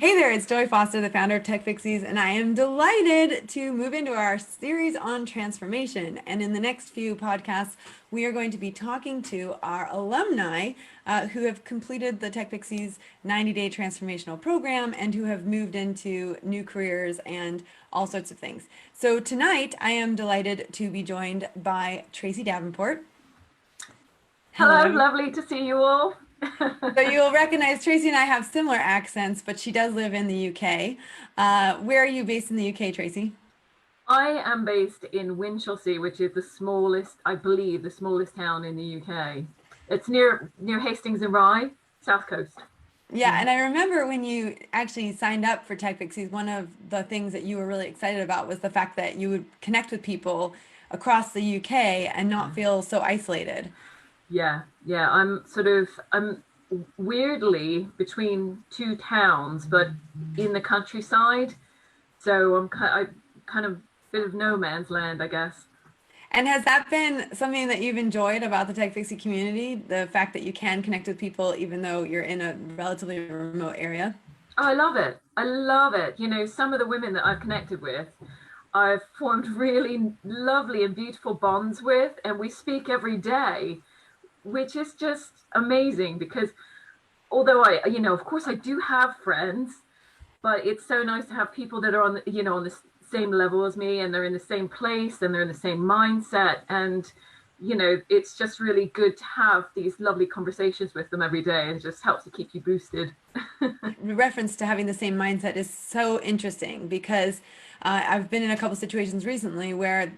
Hey there, it's Joy Foster, the founder of TechPixies, and I am delighted to move into our series on transformation. And in the next few podcasts, we are going to be talking to our alumni who have completed the TechPixies 90-day transformational program and who have moved into new careers and all sorts of things. So tonight, I am delighted to be joined by Tracy Davenport. Hello, Hello. lovely to see you all. So you'll recognize Tracy and I have similar accents, but she does live in the UK. Where are you based in the UK, Tracy? I am based in Winchelsea, which is the smallest, I believe, the smallest town in the UK. It's near Hastings and Rye, South Coast. Yeah, and I remember when you actually signed up for TechPixies, one of the things that you were really excited about was the fact that you would connect with people across the UK and not feel so isolated. Yeah. I'm weirdly between two towns, but in the countryside. So kind of bit of no man's land, I guess. And has that been something that you've enjoyed about the TechPixie community, the fact that you can connect with people even though you're in a relatively remote area? Oh, I love it. I love it. You know, some of the women that I've connected with, I've formed really lovely and beautiful bonds with, and we speak every day, which is just amazing because although of course I do have friends, but it's so nice to have people that are on the same level as me, and they're in the same place and they're in the same mindset. And, it's just really good to have these lovely conversations with them every day. It just helps to keep you boosted. Reference to having the same mindset is so interesting because I've been in a couple situations recently where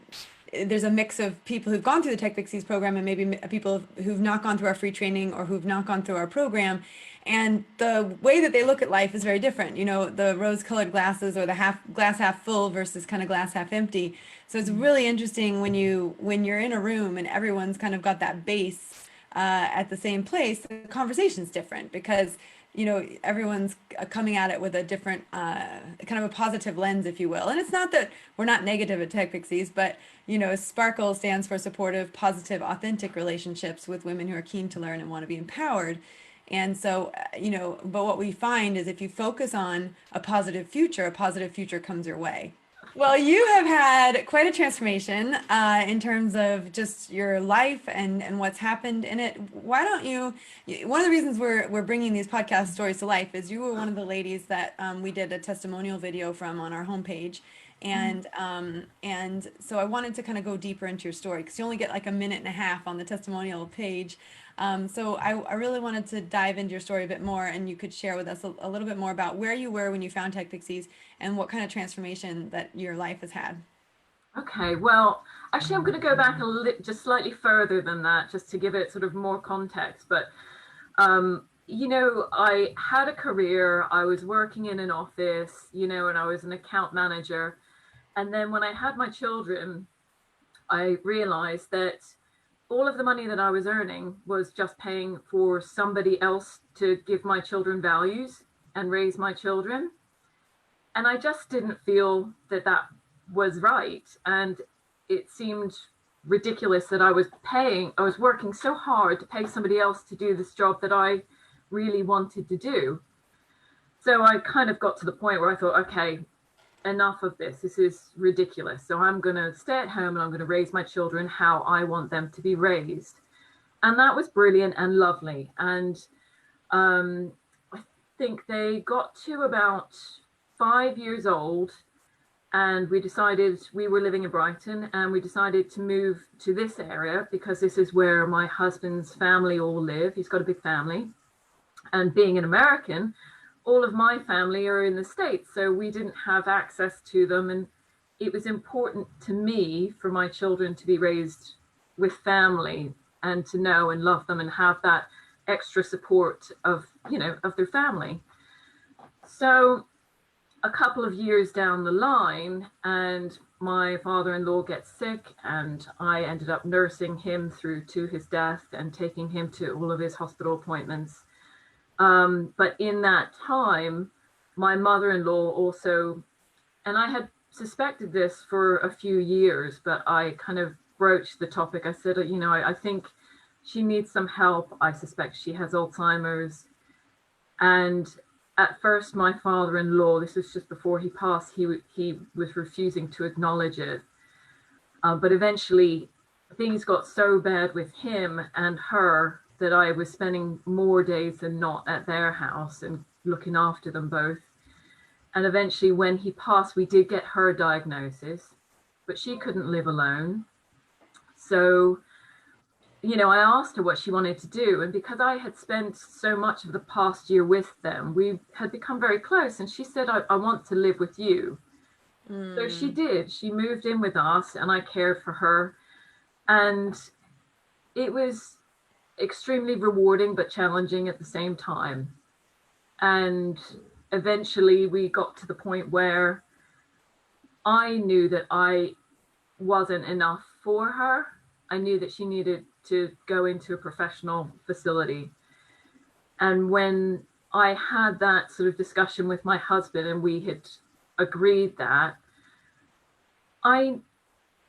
there's a mix of people who've gone through the Tech Pixies program and maybe people who've not gone through our free training or who've not gone through our program. And the way that they look at life is very different. You know, the rose-colored glasses or the glass half full versus kind of glass half empty. So it's really interesting when you're in a room and everyone's kind of got that base at the same place, the conversation's different because everyone's coming at it with a different kind of a positive lens, if you will. And it's not that we're not negative at Tech Pixies, but Sparkle stands for supportive, positive, authentic relationships with women who are keen to learn and want to be empowered. And so, but what we find is if you focus on a positive future comes your way. Well, you have had quite a transformation in terms of just your life and what's happened in it. Why don't one of the reasons we're bringing these podcast stories to life is you were one of the ladies that we did a testimonial video from on our homepage. And so I wanted to kind of go deeper into your story because you only get like a minute and a half on the testimonial page. So I really wanted to dive into your story a bit more, and you could share with us a little bit more about where you were when you found Tech Pixies and what kind of transformation that your life has had. Okay, well, actually, I'm going to go back just slightly further than that, just to give it sort of more context. But I had a career. I was working in an office, and I was an account manager. And then when I had my children, I realized that all of the money that I was earning was just paying for somebody else to give my children values and raise my children. And I just didn't feel that that was right. And it seemed ridiculous that I was working so hard to pay somebody else to do this job that I really wanted to do. So I kind of got to the point where I thought, okay, enough of this. This is ridiculous. So I'm going to stay at home and I'm going to raise my children how I want them to be raised. And that was brilliant and lovely. And I think they got to about 5 years old, and we were living in Brighton, and we decided to move to this area because this is where my husband's family all live. He's got a big family. And being an American, all of my family are in the States, so we didn't have access to them. And it was important to me for my children to be raised with family and to know and love them and have that extra support of their family. So a couple of years down the line, and my father-in-law gets sick, and I ended up nursing him through to his death and taking him to all of his hospital appointments. But in that time, my mother-in-law also, and I had suspected this for a few years, but I kind of broached the topic. I said, I think she needs some help. I suspect she has Alzheimer's. And at first, my father-in-law, this was just before he passed, he was refusing to acknowledge it. But eventually, things got so bad with him and her that I was spending more days than not at their house and looking after them both. And eventually, when he passed, we did get her diagnosis, but she couldn't live alone. So, I asked her what she wanted to do. And because I had spent so much of the past year with them, we had become very close. And she said, I want to live with you. So she did. She moved in with us and I cared for her. And it was extremely rewarding, but challenging at the same time. And eventually we got to the point where I knew that I wasn't enough for her. I knew that she needed to go into a professional facility. And when I had that sort of discussion with my husband and we had agreed that, I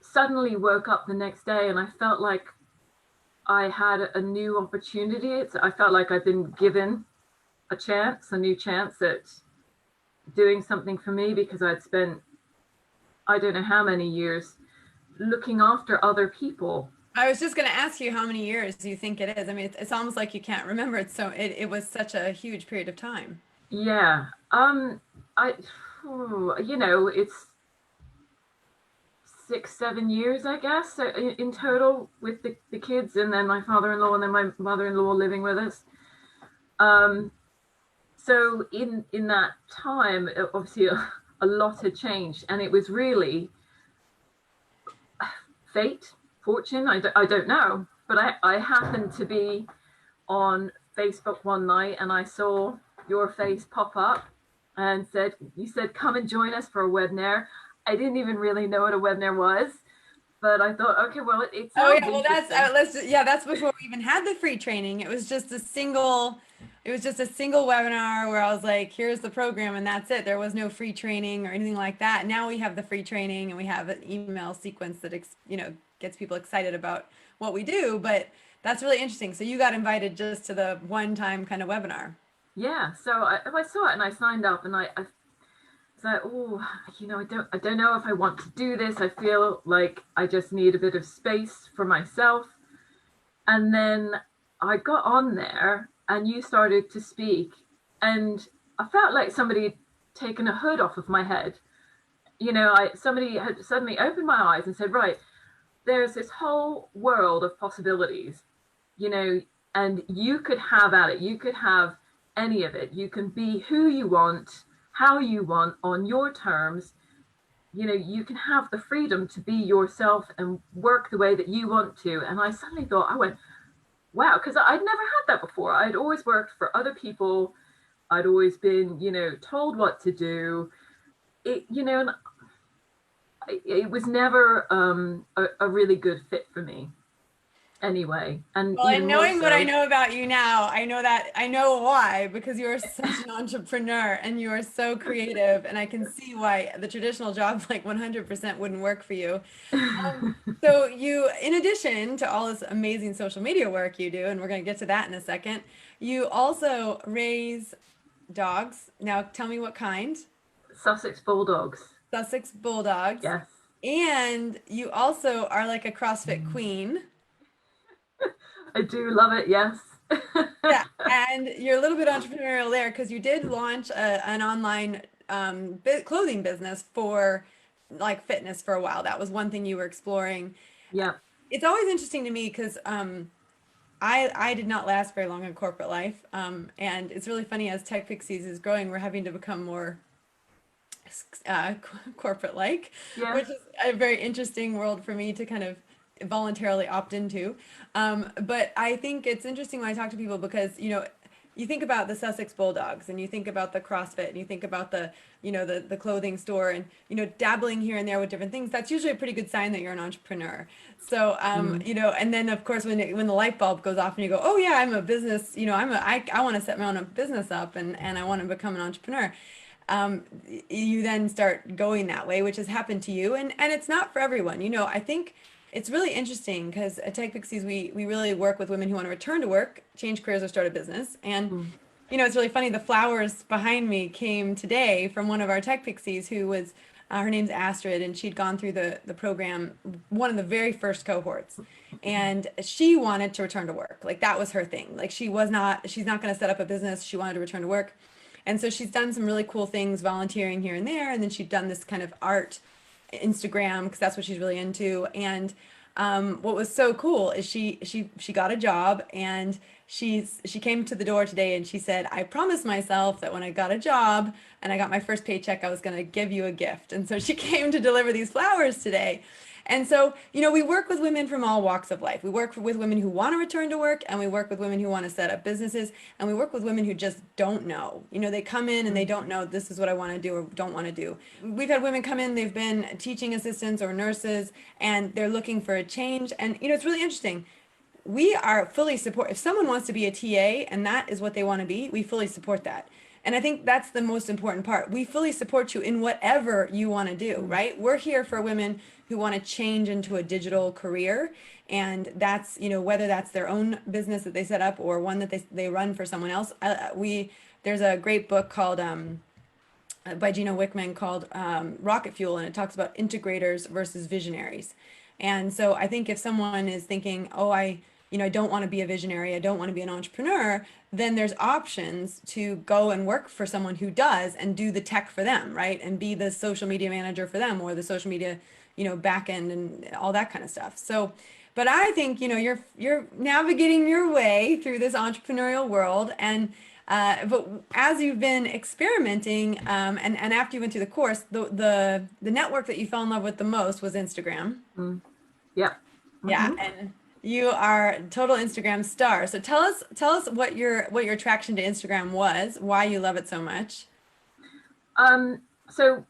suddenly woke up the next day and I felt like I had a new opportunity. I felt like I'd been given a new chance at doing something for me, because I'd spent, I don't know how many years looking after other people. I was just going to ask you how many years do you think it is? I mean, it's almost like you can't remember it. So it was such a huge period of time. Yeah. I, it's 6, 7 years, I guess, so in total with the kids and then my father-in-law and then my mother-in-law living with us. So in that time, obviously a lot had changed, and it was really fate, fortune, I don't know, but I happened to be on Facebook one night and I saw your face pop up and you said come and join us for a webinar. I didn't even really know what a webinar was, but I thought, okay, well, it Oh sounds yeah, well that's before we even had the free training. It was just a single webinar where I was like, here's the program and that's it. There was no free training or anything like that. Now we have the free training and we have an email sequence that gets people excited about what we do, but that's really interesting. So you got invited just to the one-time kind of webinar. Yeah, so I saw it and I signed up and I was like, oh, I don't know if I want to do this. I feel like I just need a bit of space for myself. And then I got on there and you started to speak and I felt like somebody had taken a hood off of my head. Somebody had suddenly opened my eyes and said, right, there's this whole world of possibilities, and you could have at it. You could have any of it. You can be who you want, how you want, on your terms. You can have the freedom to be yourself and work the way that you want to. And I suddenly thought, I went, wow, because I'd never had that before. I'd always worked for other people. I'd always been, told what to do. And it was never a really good fit for me anyway. And Well, and knowing what I so, know about you now, I know why, because you are such an entrepreneur and you are so creative, and I can see why the traditional job like 100% wouldn't work for you. So you, in addition to all this amazing social media work you do, and we're going to get to that in a second, you also raise dogs. Now tell me what kind. Sussex Bulldogs. Sussex Bulldogs. Yes. And you also are like a CrossFit queen. I do love it. Yes. Yeah, and you're a little bit entrepreneurial there because you did launch an online clothing business for like fitness for a while. That was one thing you were exploring. Yeah. It's always interesting to me because I did not last very long in corporate life, and it's really funny as TechPixies is growing, we're having to become more corporate-like, Yeah. which is a very interesting world for me to kind of voluntarily opt into. But I think it's interesting when I talk to people because, you think about the Sussex Bulldogs and you think about the CrossFit and you think about the clothing store and, dabbling here and there with different things. That's usually a pretty good sign that you're an entrepreneur. So, and then of course, when the light bulb goes off and you go, oh yeah, I'm a business, I want to set my own business up and I want to become an entrepreneur. You then start going that way, which has happened to you. And it's not for everyone. I think it's really interesting because at TechPixies, we really work with women who want to return to work, change careers, or start a business. And You know, it's really funny. The flowers behind me came today from one of our tech pixies who was, her name's Astrid, and she'd gone through the program, one of the very first cohorts. And she wanted to return to work. Like that was her thing. Like she's not going to set up a business. She wanted to return to work. And so she's done some really cool things, volunteering here and there. And then she'd done this kind of art Instagram because that's what she's really into. And what was so cool is she got a job and she came to the door today and she said, I promised myself that when I got a job and I got my first paycheck, I was going to give you a gift. And so she came to deliver these flowers today. And so, you know, we work with women from all walks of life. We work with women who want to return to work, and we work with women who want to set up businesses, and we work with women who just don't know. You know, they come in and they don't know this is what I want to do or don't want to do. We've had women come in, they've been teaching assistants or nurses, and they're looking for a change. And, you know, it's really interesting. We are fully support. If someone wants to be a TA and that is what they want to be, we fully support that. And I think that's the most important part. We fully support you in whatever you want to do, right? We're here for women who want to change into a digital career. And that's, you know, whether that's their own business that they set up or one that they run for someone else. There's a great book called, by Gino Wickman called Rocket Fuel, and it talks about integrators versus visionaries. And so I think if someone is thinking, oh, I don't want to be a visionary, I don't want to be an entrepreneur, then there's options to go and work for someone who does and do the tech for them, right? And be the social media manager for them or the social media, back end and all that kind of stuff. So, but I think, you're navigating your way through this entrepreneurial world and but as you've been experimenting, and after you went through the course, the network that you fell in love with the most was Instagram. Yeah. Yeah, and you are a total Instagram star. So tell us what your attraction to Instagram was, why you love it so much. So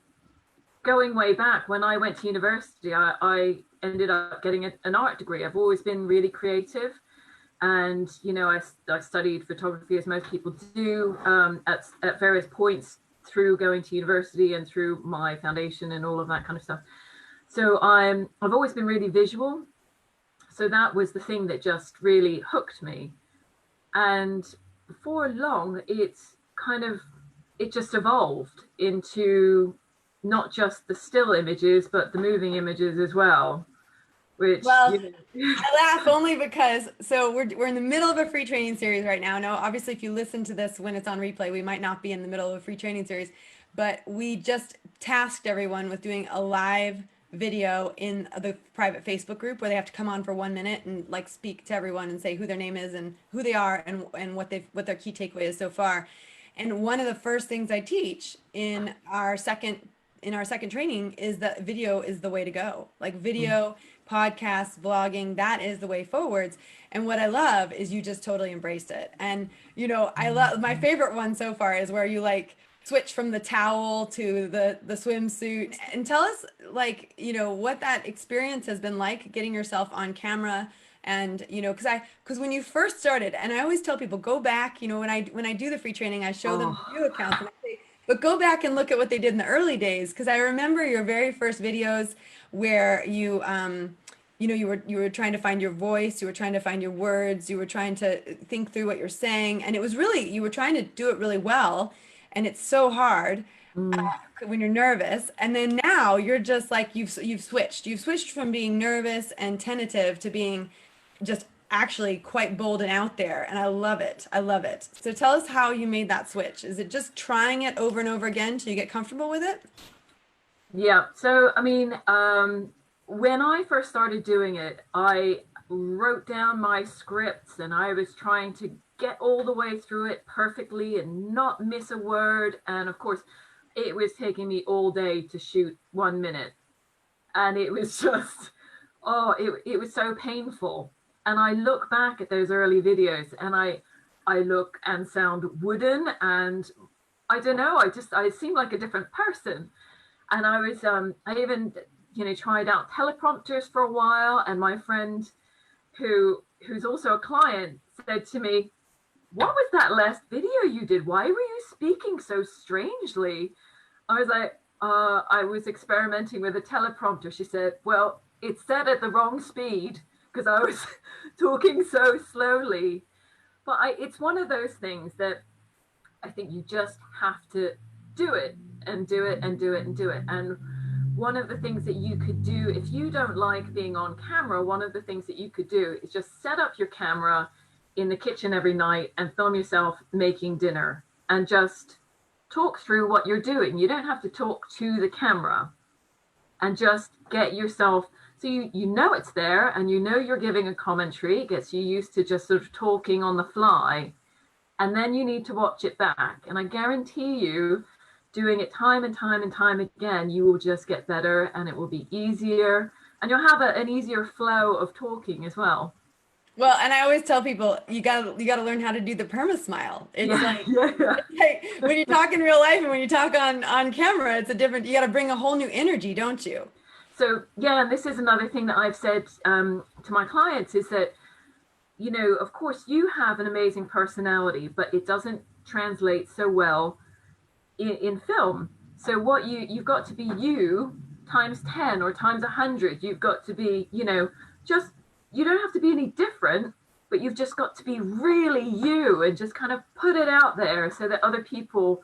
going way back when I went to university, I ended up getting an art degree. I've always been really creative. And, I studied photography as most people do at various points through going to university and through my foundation and all of that kind of stuff. So I've always been really visual. So that was the thing that just really hooked me. And before long, it just evolved into not just the still images, but the moving images as well. Which, well, I laugh only because we're in the middle of a free training series right now. Now, obviously, if you listen to this when it's on replay, we might not be in the middle of a free training series, but we just tasked everyone with doing a live video in the private Facebook group where they have to come on for 1 minute and like speak to everyone and say who their name is and who they are and what their key takeaway is so far. And one of the first things I teach in our second training is that video is the way to go. Like video, podcasts, vlogging, that is the way forwards. And what I love is you just totally embraced it. And I love my favorite one so far is where you like switch from the towel to the swimsuit. And tell us what that experience has been like getting yourself on camera. And because when you first started, and I always tell people go back, when I do the free training, I show them view accounts and I say, but go back and look at what they did in the early days, because I remember your very first videos where you you were trying to find your voice, you were trying to find your words, you were trying to think through what you're saying, and it was really you were trying to do it really well, and it's so hard when you're nervous. And then now you're just like you've switched from being nervous and tentative to being just actually quite bold and out there, and I love it. So tell us how you made that switch. Is it just trying it over and over again till you get comfortable with it? Yeah, so I mean, when I first started doing it, I wrote down my scripts and I was trying to get all the way through it perfectly and not miss a word. And of course, it was taking me all day to shoot 1 minute, and it was just it was so painful. And I look back at those early videos and I look and sound wooden, and I don't know, I seem like a different person. And I was I even tried out teleprompters for a while, and my friend who's also a client said to me, what was that last video you did? Why were you speaking so strangely? I was like, I was experimenting with a teleprompter. She said, well, it's set at the wrong speed because I was talking so slowly. But it's one of those things that I think you just have to do it and do it and do it and do it. And one of the things that you could do, if you don't like being on camera, one of the things that you could do is just set up your camera in the kitchen every night and film yourself making dinner and just talk through what you're doing. You don't have to talk to the camera, and just get yourself, so you know it's there and you know you're giving a commentary. It gets you used to just sort of talking on the fly, and then you need to watch it back. And I guarantee you, doing it time and time and time again, you will just get better and it will be easier, and you'll have an easier flow of talking as well. Well, and I always tell people you gotta learn how to do the perma smile. It's like, Yeah. it's like when you talk in real life and when you talk on camera, it's a different. You got to bring a whole new energy, don't you? So yeah, and this is another thing that I've said to my clients is that, you know, of course you have an amazing personality, but it doesn't translate so well in film. So what you've got to be you times 10 or times 100. You've got to be, you know, just, you don't have to be any different, but you've just got to be really you and just kind of put it out there so that other people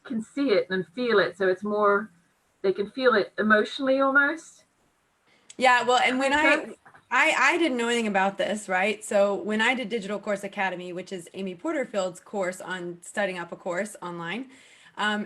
can see it and feel it. So it's more, they can feel it emotionally almost. Yeah, well, and when Makes sense? I didn't know anything about this, right? So when I did Digital Course Academy, which is Amy Porterfield's course on studying up a course online,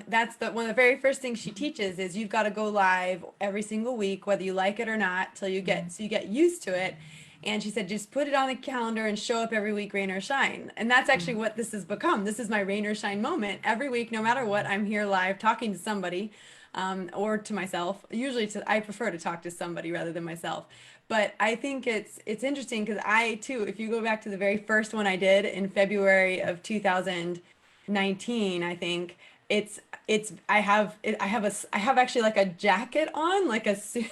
that's the one of the very first things she teaches is you've got to go live every single week, whether you like it or not, till you get so you get used to it. And she said, just put it on the calendar and show up every week, rain or shine. And that's actually what this has become. This is my rain or shine moment. Every week, no matter what, I'm here live talking to somebody or to myself. Usually, I prefer to talk to somebody rather than myself. But I think it's interesting because I too, if you go back to the very first one I did in February of 2019, I think it's I have actually like a jacket on, like a suit,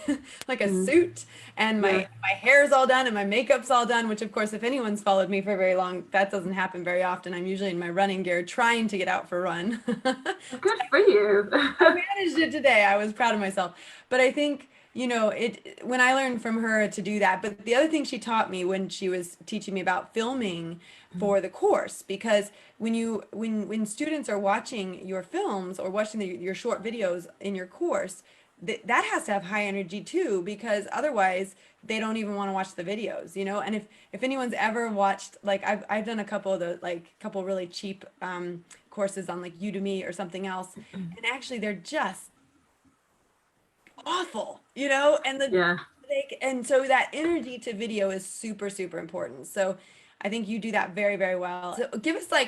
like a Mm, suit, and yeah. my hair's all done and my makeup's all done, which of course if anyone's followed me for very long, that doesn't happen very often. I'm usually in my running gear trying to get out for a run. Good for you. I managed it today. I was proud of myself. But I think, it when I learned from her to do that, but the other thing she taught me when she was teaching me about filming for the course, because when students are watching your films or watching your short videos in your course, that has to have high energy too, because otherwise they don't even want to watch the videos, and if anyone's ever watched, like I've done a couple of the like couple really cheap courses on like Udemy or something else, and actually they're just awful, and Yeah. and so that energy to video is super, super important. So I think you do that very, very well. So give us a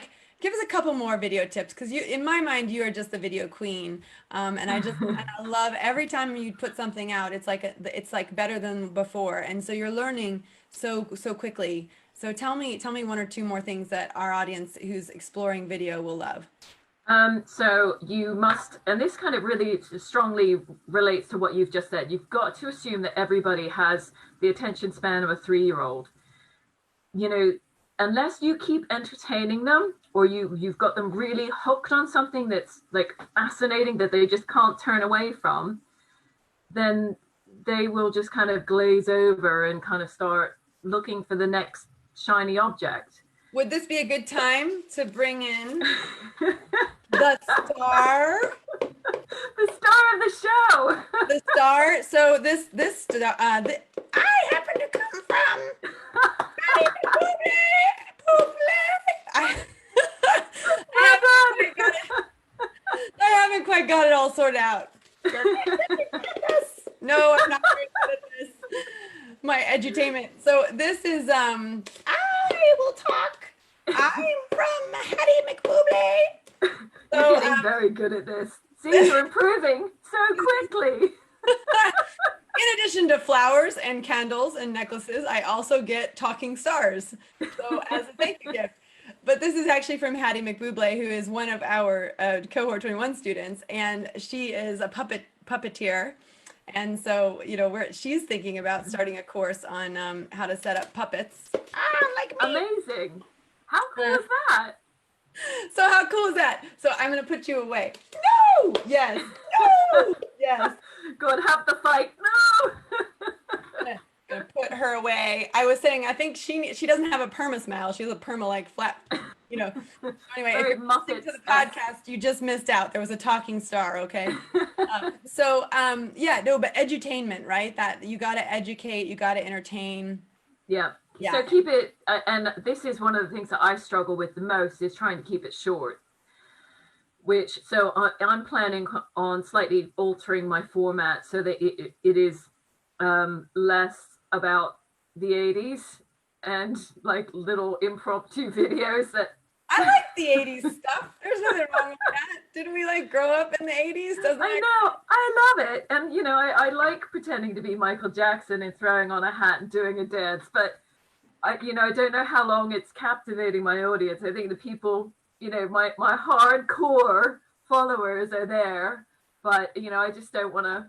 couple more video tips because in my mind, you are just the video queen. And I love every time you put something out, it's like it's like better than before. And so you're learning so quickly. So tell me one or two more things that our audience who's exploring video will love. So you must, and this kind of really strongly relates to what you've just said. You've got to assume that everybody has the attention span of a 3-year-old. You know, unless you keep entertaining them or you've got them really hooked on something that's like fascinating that they just can't turn away from, then they will just kind of glaze over and kind of start looking for the next shiny object. Would this be a good time to bring in the star? The star of the show. The star. So I happen to come from. I, I haven't quite got it all sorted out. No, I'm not very good at this. My edutainment. So this is I will talk. I'm from Hattie McBoobly. You're getting very good at this. See, you're improving so quickly. In addition to flowers and candles and necklaces, I also get talking stars. So as a thank you gift. But this is actually from Hattie McBublé, who is one of our cohort 21 students, and she is a puppeteer. And so, she's thinking about starting a course on how to set up puppets. Like me. Amazing. How cool is that? So how cool is that? So I'm going to put you away. No! Yes. No! Yes. Go and have the fight. No! Gonna put her away. I was saying, I think she doesn't have a perma smile. She has a perma like flat, know. Anyway, if Very you're listening to the Muppets. podcast, you just missed out. There was a talking star, okay? Yeah, no, but edutainment, right? That you got to educate, you got to entertain. Yeah. Yeah. So keep it, and this is one of the things that I struggle with the most is trying to keep it short. I'm planning on slightly altering my format so that it is less about the 80s and like little impromptu videos that I like the 80s stuff. There's nothing wrong with that. Didn't we like grow up in the 80s? Doesn't I that? know, I love it. And, you know, I like pretending to be Michael Jackson and throwing on a hat and doing a dance, but I don't know how long it's captivating my audience. I think the people, my hardcore followers are there, but, I just don't want to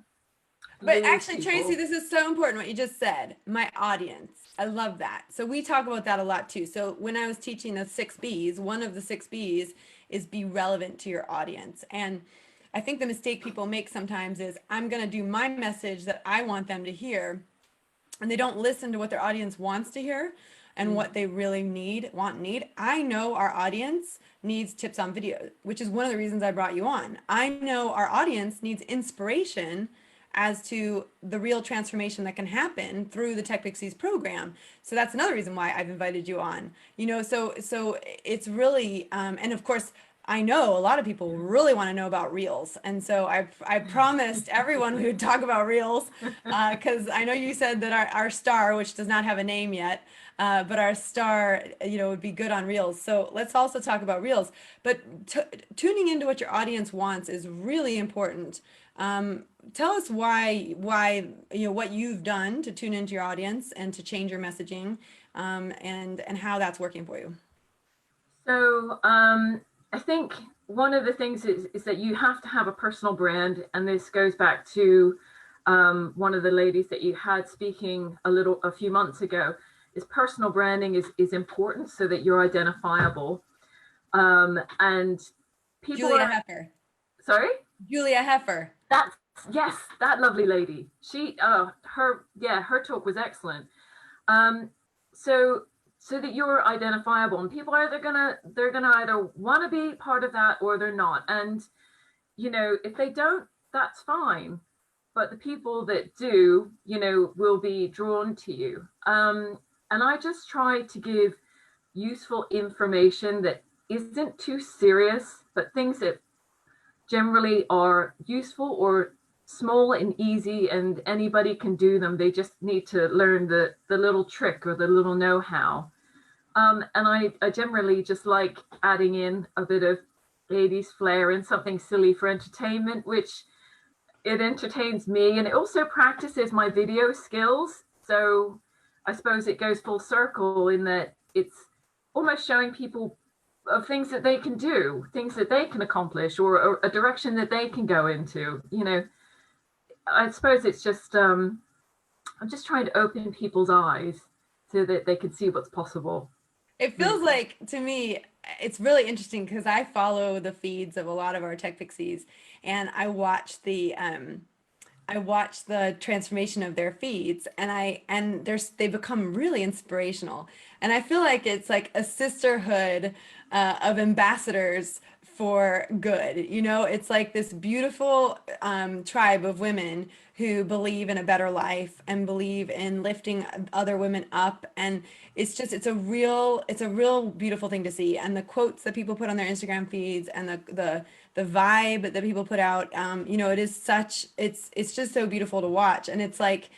But lose actually, people. Tracy, this is so important what you just said. My audience. I love that. So we talk about that a lot too. So when I was teaching the 6 Bs, one of the 6 Bs is be relevant to your audience. And I think the mistake people make sometimes is I'm going to do my message that I want them to hear, and they don't listen to what their audience wants to hear and what they really need. I know our audience needs tips on video, which is one of the reasons I brought you on. I know our audience needs inspiration as to the real transformation that can happen through the TechPixies program. So that's another reason why I've invited you on. So it's really, and of course, I know a lot of people really want to know about Reels. And so I promised everyone we would talk about Reels because I know you said that our star, which does not have a name yet, but our star, would be good on Reels. So let's also talk about Reels. But tuning into what your audience wants is really important. Tell us why what you've done to tune into your audience and to change your messaging, and how that's working for you. So I think one of the things is that you have to have a personal brand, and this goes back to one of the ladies that you had speaking a few months ago. Is personal branding is important so that you're identifiable, and people Julia are Heifer. sorry. Julia Heifer. That's yes, that lovely lady. She her talk was excellent. So that you're identifiable, and people are they're gonna either want to be part of that or they're not. And if they don't, that's fine. But the people that do, will be drawn to you. And I just try to give useful information that isn't too serious, but things that generally are useful or small and easy, and anybody can do them. They just need to learn the little trick or the little know-how. And I generally just like adding in a bit of 80s flair and something silly for entertainment, which it entertains me, and it also practices my video skills. So I suppose it goes full circle in that it's almost showing people of things that they can do, things that they can accomplish, or a direction that they can go into. I suppose it's just I'm just trying to open people's eyes so that they can see what's possible. It feels like to me, it's really interesting because I follow the feeds of a lot of our tech pixies, and I watch the transformation of their feeds, and they become really inspirational. And I feel like it's like a sisterhood of ambassadors for good. It's like this beautiful tribe of women who believe in a better life and believe in lifting other women up. And it's a real beautiful thing to see. And the quotes that people put on their Instagram feeds, and the vibe that people put out, it's just so beautiful to watch. And it's like,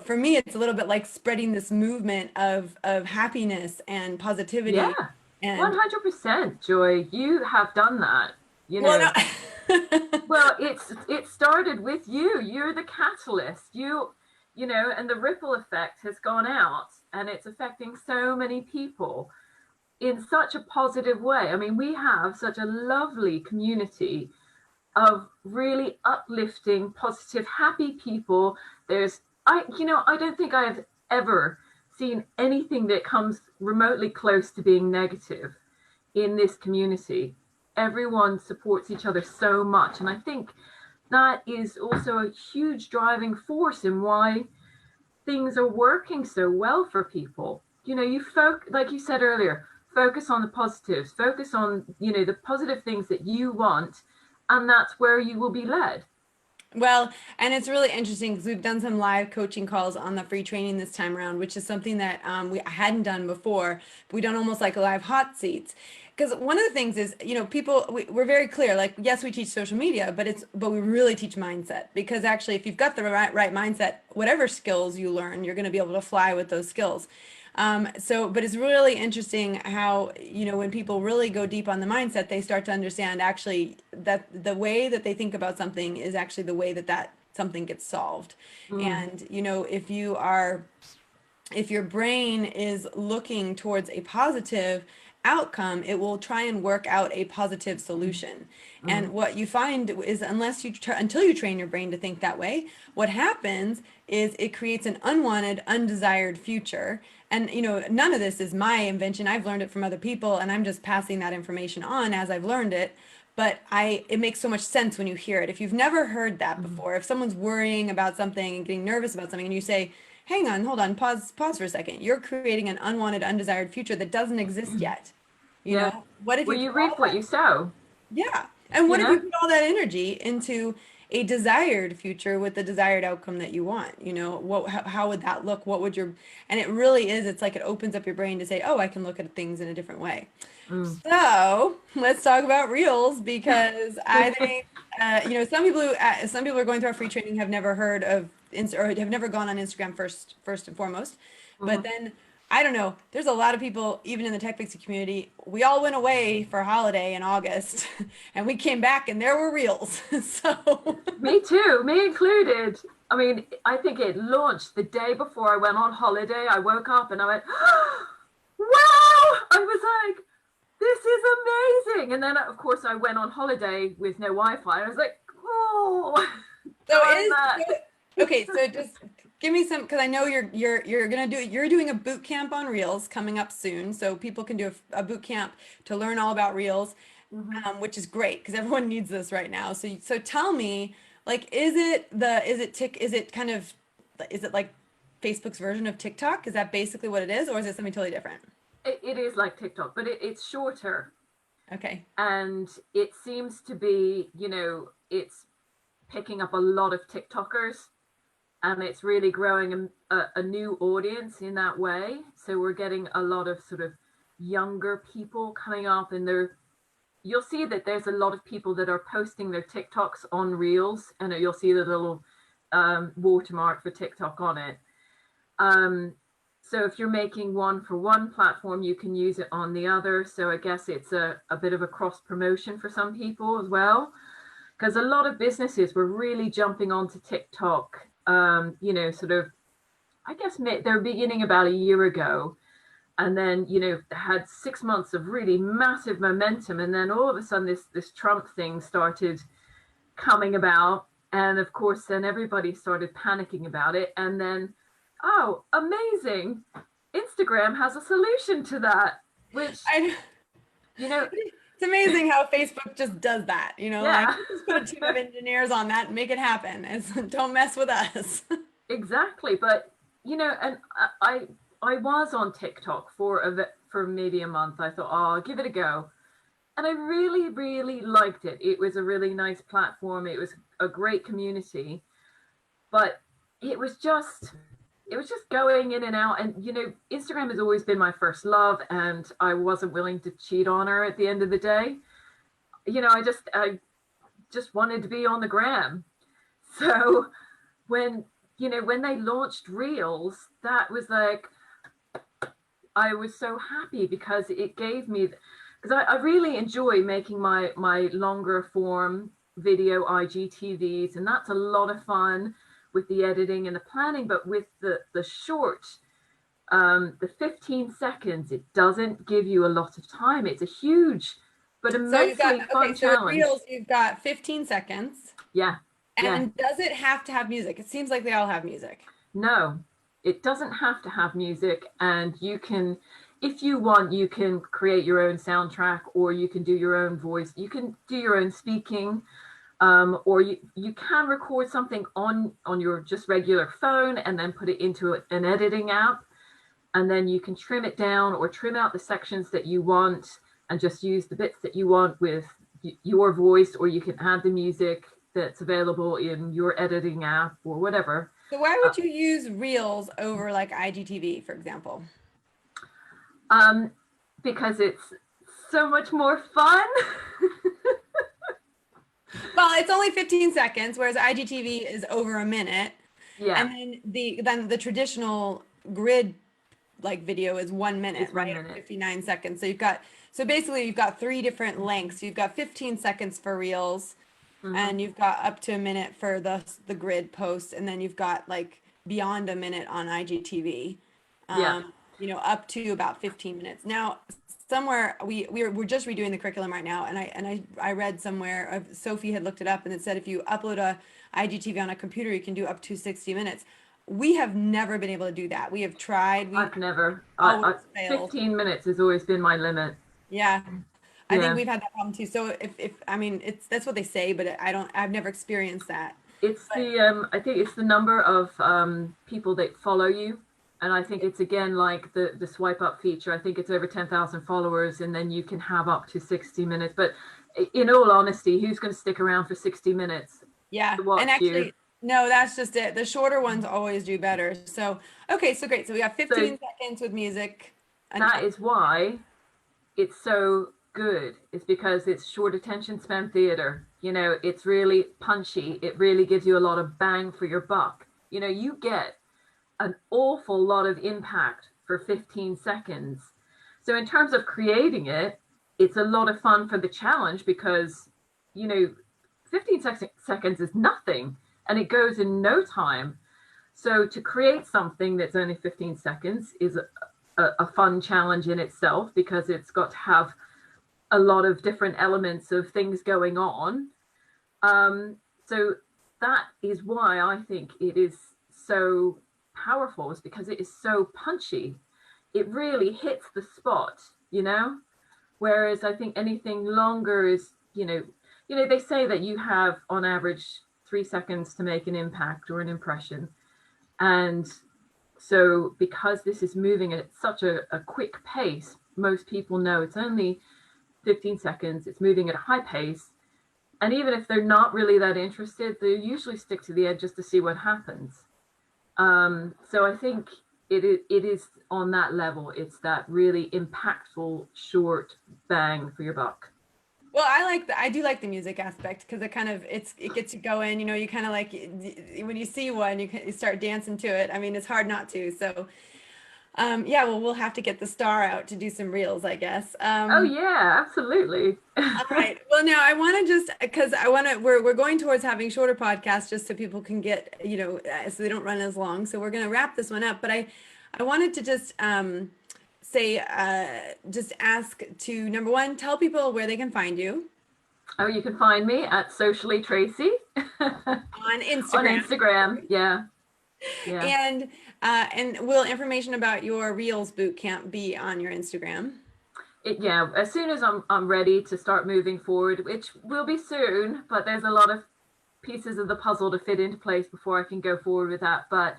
for me, it's a little bit like spreading this movement of happiness and Yeah, positivity. And 100%, Joy. You have done that. well, no. Well, it started with you. You're the catalyst. And the ripple effect has gone out, and it's affecting so many people in such a positive way. I mean, we have such a lovely community of really uplifting, positive, happy people. I don't think I've ever seen anything that comes remotely close to being negative in this community. Everyone supports each other so much. And I think that is also a huge driving force in why things are working so well for people. Like you said earlier, focus on the positives, focus on, you know, the positive things that you want, and that's where you will be led. Well, and it's really interesting because we've done some live coaching calls on the free training this time around, which is something that we hadn't done before. We've done almost like live hot seats. Because one of the things is, you know, we're very clear, like, yes, we teach social media, but we really teach mindset. Because actually, if you've got the right mindset, whatever skills you learn, you're going to be able to fly with those skills. But it's really interesting how, you know, when people really go deep on the mindset, they start to understand actually that the way that they think about something is actually the way that something gets solved. And, you know, if your brain is looking towards a positive outcome, it will try and work out a positive solution. And what you find is until you train your brain to think that way, what happens is it creates an unwanted, undesired future. And, you know, none of this is my invention. I've learned it from other people, and I'm just passing that information on as I've learned it. But it makes so much sense when you hear it. If you've never heard that before, if someone's worrying about something and getting nervous about something, and you say, hang on, hold on, pause for a second. You're creating an unwanted, undesired future that doesn't exist yet. You Yeah. know, what if Well, you you put all reap what that, you sow. yeah. And You what if you know? put all that energy into a desired future with the desired outcome that you want? You know, how would that look? And it really is, it's like it opens up your brain to say, oh, I can look at things in a different way. Mm. So let's talk about Reels because I think, you know, some people who are going through our free training have never heard of Insta or have never gone on Instagram first and foremost. But Mhm. then I don't know. There's a lot of people, even in the TechPixie community. We all went away for a holiday in August, and we came back, and there were Reels. So Me too, me included. I mean, I think it launched the day before I went on holiday. I woke up and I went, wow! I was like, this is amazing. And then, of course, I went on holiday with no Wi-Fi. I was like, oh, So darn that. okay. So just give me some because I know you're doing a boot camp on Reels coming up soon, so people can do a boot camp to learn all about Reels, Mhm. which is great because everyone needs this right now. So tell me, like, is it like Facebook's version of TikTok? Is that basically what it is, or is it something totally different? It is like TikTok, but it's shorter. Okay. And it seems to be, you know, it's picking up a lot of TikTokers, and it's really growing a new audience in that way. So we're getting a lot of sort of younger people coming up, and you'll see that there's a lot of people that are posting their TikToks on Reels, and you'll see the little watermark for TikTok on it. So if you're making one for one platform, you can use it on the other. So I guess it's a bit of a cross promotion for some people as well, because a lot of businesses were really jumping onto TikTok, you know, sort of, I guess they're beginning about a year ago. And then, you know, they had 6 months of really massive momentum. And then all of a sudden this Trump thing started coming about. And of course, then everybody started panicking about it. And then, oh, amazing. Instagram has a solution to that, which, I you know, It's amazing how Facebook just does that, you know, like yeah. just put a team of engineers on that and make it happen. Don't mess with us. Exactly. But, you know, and I was on TikTok for maybe a month. I thought, oh, I'll give it a go. And I really, really liked it. It was a really nice platform. It was a great community, but it was just going in and out. And, you know, Instagram has always been my first love, and I wasn't willing to cheat on her at the end of the day. You know, I just wanted to be on the gram. So when, you know, when they launched Reels, that was like, I was so happy because it gave me, because I really enjoy making my longer form video IGTVs, and that's a lot of fun with the editing and the planning. But with the short, the 15 seconds, it doesn't give you a lot of time. It's a huge but So immensely fun so in challenge. Reels, you've got 15 seconds. Yeah, yeah. And does it have to have music? It seems like they all have music. No, it doesn't have to have music, and you can, if you want, you can create your own soundtrack, or you can do your own voice. You can do your own speaking, or you can record something on your just regular phone and then put it into an editing app. and then you can trim it down or trim out the sections that you want and just use the bits that you want with your voice, or you can add the music that's available in your editing app or whatever. So why would you use Reels over like IGTV, for example? Because it's so much more fun. Well, it's only 15 seconds, whereas IGTV is over a minute. Yeah. And then the traditional grid like video is 1 minute, It's 1 right? minute. 59 seconds. So basically you've got 3 different lengths. You've got 15 seconds for Reels, and you've got up to a minute for the grid posts, and then you've got like beyond a minute on IGTV. Yeah. You know, up to about 15 minutes. Now, somewhere we're just redoing the curriculum right now, and I read somewhere, Sophie had looked it up, and it said if you upload a IGTV on a computer, you can do up to 60 minutes. We have never been able to do that. We have tried. I've never. Always failed. 15 minutes has always been my limit. Yeah. I Yeah. think we've had that problem too. So if I mean, that's what they say, but I've never experienced that. It's the I think it's the number of people that follow you, and I think it's again like the swipe up feature. I think it's over 10,000 followers, and then you can have up to 60 minutes. But in all honesty, who's going to stick around for 60 minutes? Yeah, To watch and actually, you? no, that's just it. The shorter ones always do better. So okay, so great. So we got 15 seconds with music. That is why it's so good. It's because it's short attention span theater. You know, it's really punchy. It really gives you a lot of bang for your buck. You know, you get an awful lot of impact for 15 seconds. So in terms of creating it, it's a lot of fun for the challenge because, you know, 15 seconds is nothing and it goes in no time. So to create something that's only 15 seconds is a fun challenge in itself, because it's got to have a lot of different elements of things going on. So that is why I think it is so powerful, is because it is so punchy. It really hits the spot, you know? Whereas I think anything longer is, you know, they say that you have on average 3 seconds to make an impact or an impression. And so because this is moving at such a quick pace, most people know it's only 15 seconds, it's moving at a high pace. And even if they're not really that interested, they usually stick to the end just to see what happens. So I think it is on that level. It's that really impactful, short bang for your buck. Well, I do like the music aspect because it gets you going. You know, you kind of like when you see one, you start dancing to it. I mean, it's hard not to. So, yeah, well, we'll have to get the star out to do some reels, I guess. Oh yeah, absolutely. All right. Well, now I want to just because we're going towards having shorter podcasts just so people can get, you know, so they don't run as long. So we're going to wrap this one up. But I wanted to just just ask to, number one, tell people where they can find you. Oh, you can find me at Socially Tracy On Instagram. On Instagram, yeah. Yeah. And will information about your Reels bootcamp be on your Instagram? Yeah, as soon as I'm ready to start moving forward, which will be soon, but there's a lot of pieces of the puzzle to fit into place before I can go forward with that. But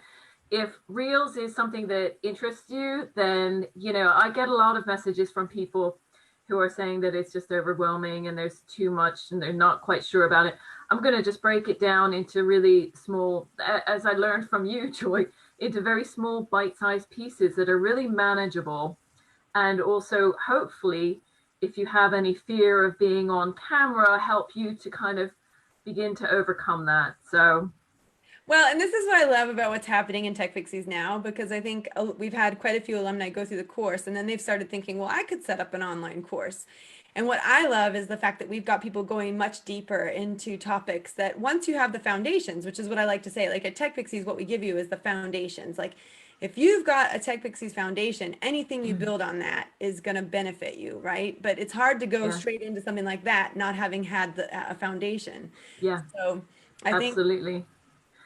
if Reels is something that interests you, then, you know, I get a lot of messages from people who are saying that it's just overwhelming and there's too much and they're not quite sure about it. I'm going to just break it down into really small, as I learned from you, Joy, into very small bite-sized pieces that are really manageable. And also, hopefully, if you have any fear of being on camera, help you to kind of begin to overcome that. So, well, and this is what I love about what's happening in TechPixies now, because I think we've had quite a few alumni go through the course, and then they've started thinking, well, I could set up an online course. And what I love is the fact that we've got people going much deeper into topics that once you have the foundations, which is what I like to say, like at TechPixies, what we give you is the foundations. Like if you've got a TechPixies foundation, anything you build on that is going to benefit you, right? But it's hard to go straight into something like that, not having had a foundation. yeah, So I think absolutely.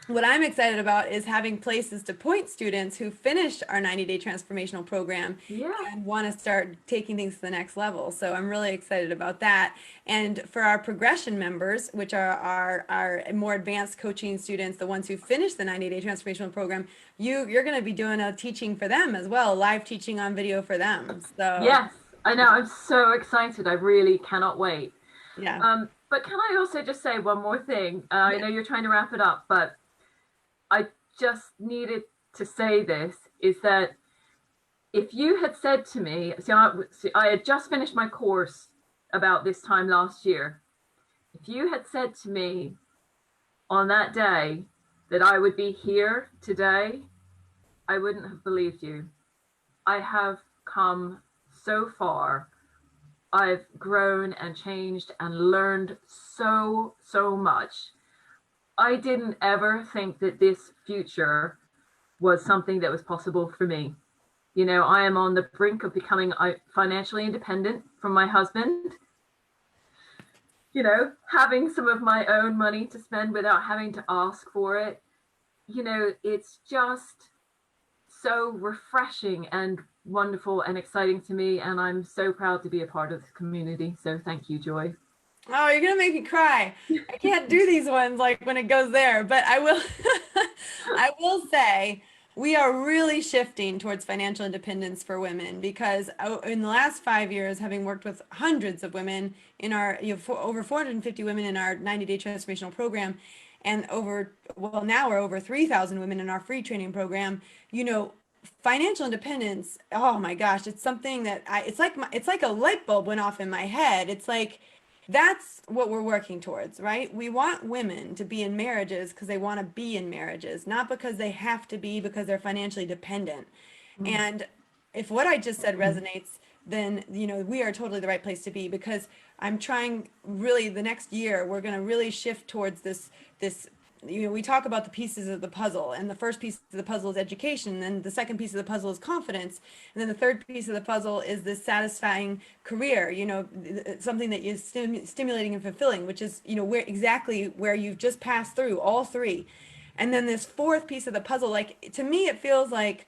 what I'm excited about is having places to point students who finished our 90-day transformational program Yeah. and want to start taking things to the next level. So I'm really excited about that. And for our progression members, which are our more advanced coaching students, the ones who finished the 90-day transformational program, you're going to be doing a teaching for them as well, live teaching on video for them. So Yes, I know. I'm so excited. I really cannot wait. yeah. But can I also just say one more thing? I Yeah. know you're trying to wrap it up, but I just needed to say this is that if you had said to me, I had just finished my course about this time last year. If you had said to me on that day that I would be here today, I wouldn't have believed you. I have come so far. I've grown and changed and learned so much. I didn't ever think that this future was something that was possible for me. You know, I am on the brink of becoming financially independent from my husband, you know, having some of my own money to spend without having to ask for it. You know, it's just so refreshing and wonderful and exciting to me. And I'm so proud to be a part of this community. So thank you, Joy. Oh, you're gonna make me cry. I can't do these ones like when it goes there, but I will I will say we are really shifting towards financial independence for women because in the last 5 years, having worked with hundreds of women in our, over 450 women in our 90-day transformational program, and now we're over 3,000 women in our free training program, financial independence, oh my gosh, it's something that it's like a light bulb went off in my head. It's like that's what we're working towards, right? We want women to be in marriages because they want to be in marriages, not because they have to be because they're financially dependent. Mm. And if what I just said resonates, then we are totally the right place to be because I'm trying really the next year we're going to really shift towards this we talk about the pieces of the puzzle, and the first piece of the puzzle is education, and then the second piece of the puzzle is confidence, and then the third piece of the puzzle is this satisfying career, something that is stimulating and fulfilling, which is where you've just passed through all three. And then this fourth piece of the puzzle, like to me it feels like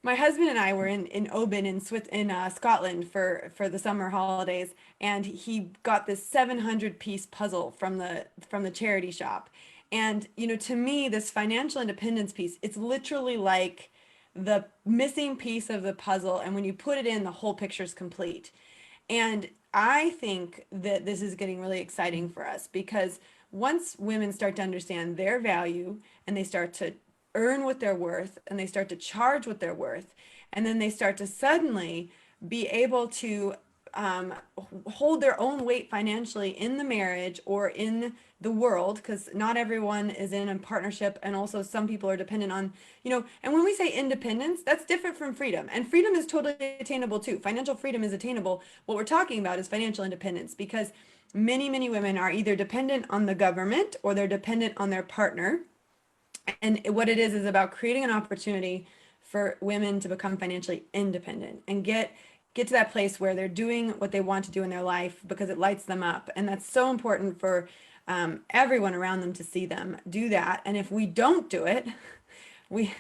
my husband and I were in Oban in Scotland for the summer holidays, and he got this 700-piece puzzle from the charity shop. And to me, this financial independence piece, it's literally like the missing piece of the puzzle, and when you put it in, the whole picture's complete. And I think that this is getting really exciting for us because once women start to understand their value and they start to earn what they're worth and they start to charge what they're worth, and then they start to suddenly be able to hold their own weight financially in the marriage or in the world, because not everyone is in a partnership, and also some people are dependent on, and when we say independence, that's different from freedom, and freedom is totally attainable too. Financial freedom is attainable. What we're talking about is financial independence, because many women are either dependent on the government or they're dependent on their partner. And what it is about creating an opportunity for women to become financially independent and get to that place where they're doing what they want to do in their life because it lights them up. And that's so important for everyone around them to see them do that. And if we don't do it, we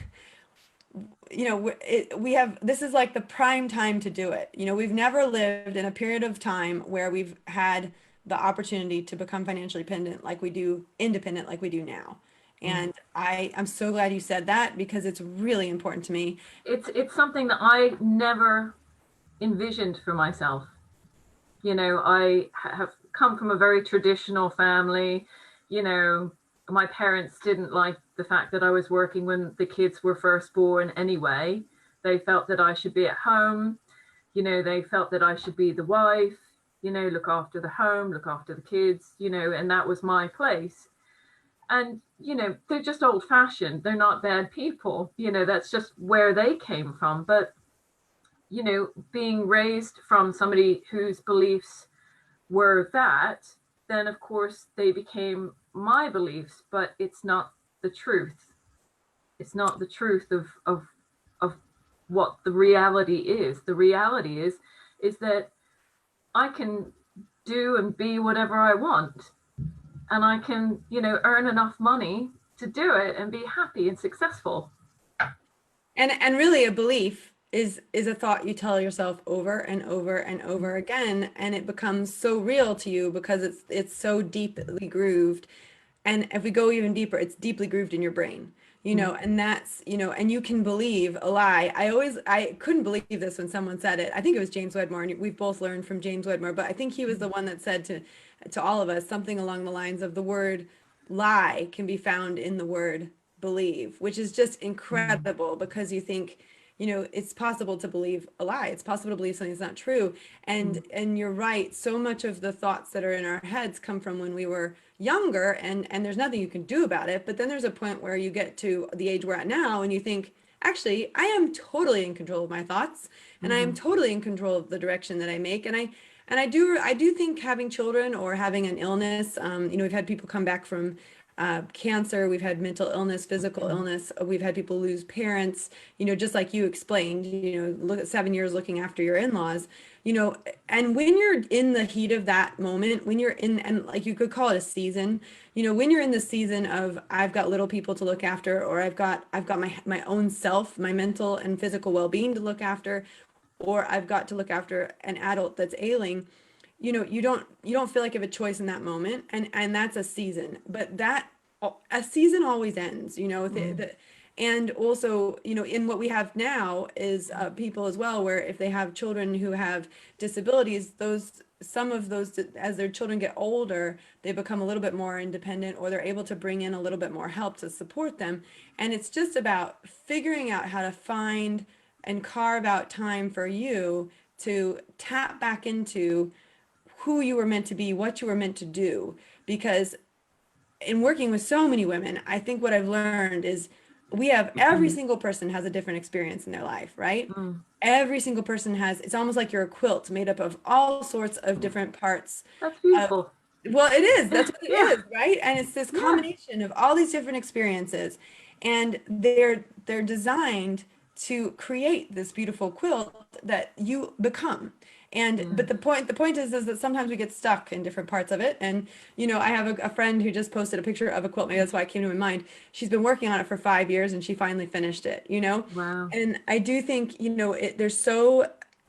we have, this is like the prime time to do it. We've never lived in a period of time where we've had the opportunity to become financially independent like we do now. Mm. And I'm so glad you said that because it's really important to me. It's something that I never envisioned for myself. You know, I have come from a very traditional family. You know, my parents didn't like the fact that I was working when the kids were first born anyway. They felt that I should be at home. You know, they felt that I should be the wife, look after the home, look after the kids, and that was my place. And, they're just old fashioned. They're not bad people. That's just where they came from. But, being raised from somebody whose beliefs were that, then of course they became my beliefs, but it's not the truth. It's not the truth of what the reality is. The reality is that I can do and be whatever I want. And I can, earn enough money to do it and be happy and successful. And really a belief is a thought you tell yourself over and over and over again, and it becomes so real to you because it's so deeply grooved. And if we go even deeper, it's deeply grooved in your brain, and that's, and you can believe a lie. I couldn't believe this when someone said it. I think it was James Wedmore, and we've both learned from James Wedmore, but I think he was the one that said to all of us something along the lines of the word lie can be found in the word believe, which is just incredible because you think, it's possible to believe a lie. It's possible to believe something that's not true. And you're right. So much of the thoughts that are in our heads come from when we were younger, and there's nothing you can do about it. But then there's a point where you get to the age we're at now and you think, actually, I am totally in control of my thoughts, and I am totally in control of the direction that I make. And I do think having children or having an illness, we've had people come back from cancer, we've had mental illness, physical illness, we've had people lose parents, just like you explained, look at 7 years looking after your in-laws, and when you're in the heat of that moment, when you're in, and like you could call it a season, when you're in the season of, I've got little people to look after, or I've got my own self, my mental and physical well-being to look after, or I've got to look after an adult that's ailing, you don't feel like you have a choice in that moment, and that's a season. But that a season always ends, and also, in what we have now is people as well, where if they have children who have disabilities, some of those, as their children get older, they become a little bit more independent, or they're able to bring in a little bit more help to support them. And it's just about figuring out how to find and carve out time for you to tap back into who you were meant to be, what you were meant to do. Because in working with so many women, I think what I've learned is every single person has a different experience in their life, right? Every single person it's almost like you're a quilt made up of all sorts of different parts. That's beautiful. Well, it is. That's what it Yeah. is, right? And it's this combination of all these different experiences, and they're designed to create this beautiful quilt that you become. And but the point is that sometimes we get stuck in different parts of it. And I have a friend who just posted a picture of a quilt. Maybe that's why it came to my mind. She's been working on it for 5 years, and she finally finished it. Wow. And I do think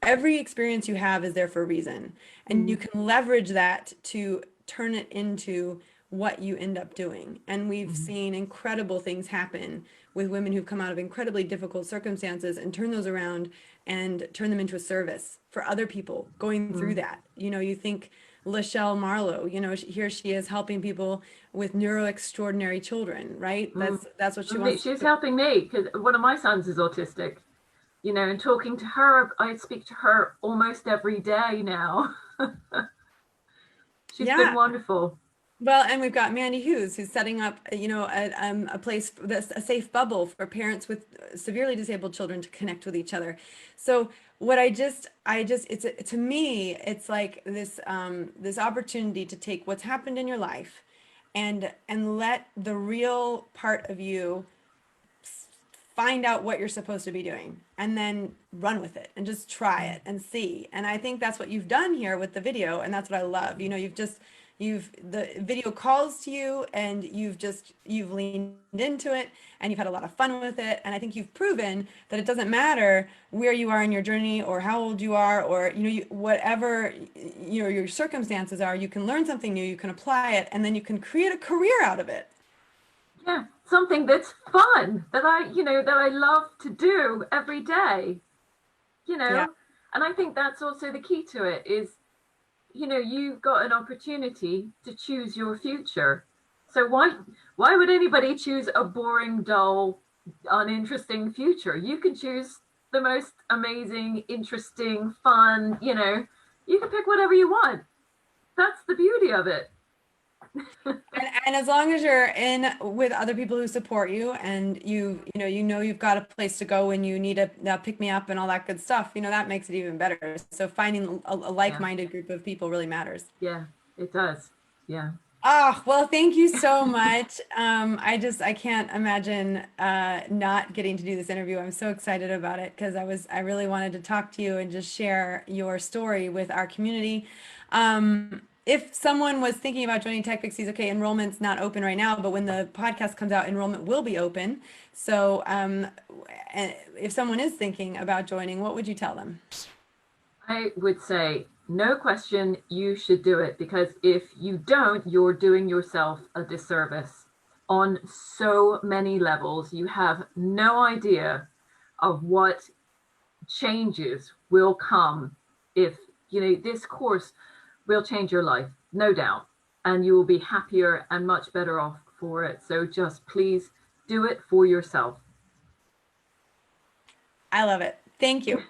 every experience you have is there for a reason, and you can leverage that to turn it into what you end up doing. And we've seen incredible things happen with women who've come out of incredibly difficult circumstances and turn those around and turn them into a service for other people going through that. You think Lachelle Marlowe, here she is helping people with neuro extraordinary children, right? That's what she wants. She's helping me because one of my sons is autistic, and talking to her, I speak to her almost every day now. She's been wonderful. Well, and we've got Mandy Hughes, who's setting up, a place that's a safe bubble for parents with severely disabled children to connect with each other. So what to me, it's like this opportunity to take what's happened in your life and let the real part of you find out what you're supposed to be doing, and then run with it and just try it and see. And I think that's what you've done here with the video, and that's what I love. The video calls to you, and you've leaned into it, and you've had a lot of fun with it. And I think you've proven that it doesn't matter where you are in your journey, or how old you are, or whatever your circumstances are, you can learn something new, you can apply it, and then you can create a career out of it. Yeah, something that's fun, that I love to do every day. Yeah. And I think that's also the key to it is, you've got an opportunity to choose your future. So why would anybody choose a boring, dull, uninteresting future? You can choose the most amazing, interesting, fun, you can pick whatever you want. That's the beauty of it. And as long as you're in with other people who support you, and you've got a place to go when you need a pick me up and all that good stuff, that makes it even better. So finding a like-minded group of people really matters. Yeah, it does. Yeah. Oh, well, thank you so much. I can't imagine not getting to do this interview. I'm so excited about it because I really wanted to talk to you and just share your story with our community. if someone was thinking about joining TechPixies, okay, enrollment's not open right now, but when the podcast comes out, enrollment will be open. So, if someone is thinking about joining, what would you tell them? I would say, no question, you should do it, because if you don't, you're doing yourself a disservice on so many levels. You have no idea of what changes will come if, this course will change your life, no doubt, and you will be happier and much better off for it. So just please do it for yourself. I love it. Thank you.